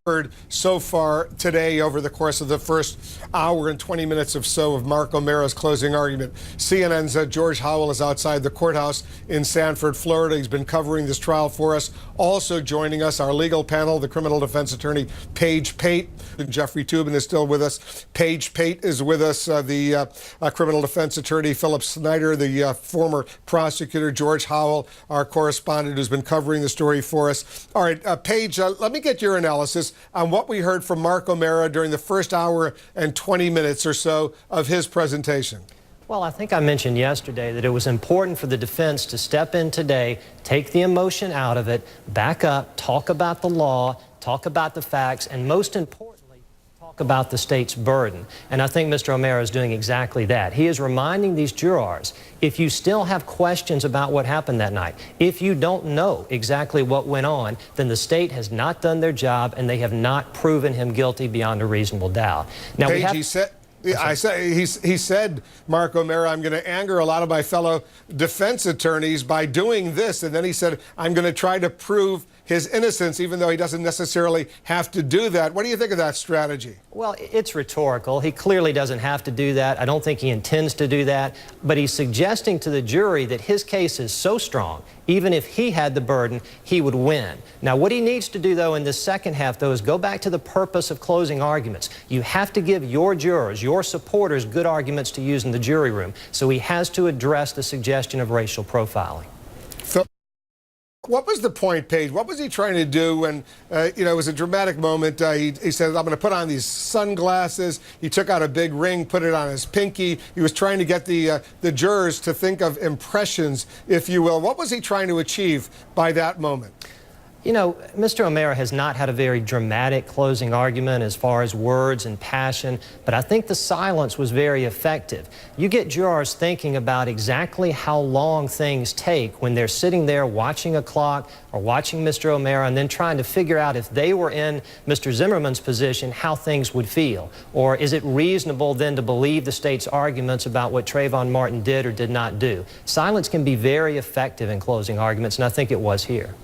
heard so far today over the course of the first hour and 20 minutes or so of Mark O'Mara's closing argument. CNN's George Howell is outside the courthouse in Sanford, Florida. He's been covering this trial for us. Also joining us, our legal panel, the criminal defense attorney Pate. Jeffrey Toobin is still with us. Pate is with us, the criminal defense attorney Philip Snyder, the former prosecutor George Howell, our correspondent who's been covering the story for us. All right, Paige, let me get your analysis on what we heard from Mark O'Mara during the first hour and 20 minutes or so of his presentation. Well, I think I mentioned yesterday that it was important for the defense to step in today, take the emotion out of it, back up, talk about the law, talk about the facts, and most importantly, talk about the state's burden. And I think Mr. O'Mara is doing exactly that. He is reminding these jurors, if you still have questions about what happened that night, if you don't know exactly what went on, then the state has not done their job and they have not proven him guilty beyond a reasonable doubt. Now, Paige, he said, Mark O'Mara, I'm going to anger a lot of my fellow defense attorneys by doing this. And then he said, I'm going to try to prove his innocence, even though he doesn't necessarily have to do that. What do you think of that strategy? Well, it's rhetorical. He clearly doesn't have to do that. I don't think he intends to do that. But he's suggesting to the jury that his case is so strong, even if he had the burden, he would win. Now, what he needs to do, though, in this second half, though, is go back to the purpose of closing arguments. You have to give your jurors, your supporters, good arguments to use in the jury room. So he has to address the suggestion of racial profiling. What was the point, Paige? What was he trying to do when, it was a dramatic moment? He said, I'm going to put on these sunglasses. He took out a big ring, put it on his pinky. He was trying to get the jurors to think of impressions, if you will. What was he trying to achieve by that moment? You know, Mr. O'Mara has not had a very dramatic closing argument as far as words and passion, but I think the silence was very effective. You get jurors thinking about exactly how long things take when they're sitting there watching a clock or watching Mr. O'Mara and then trying to figure out if they were in Mr. Zimmerman's position, how things would feel. Or is it reasonable then to believe the state's arguments about what Trayvon Martin did or did not do? Silence can be very effective in closing arguments, and I think it was here.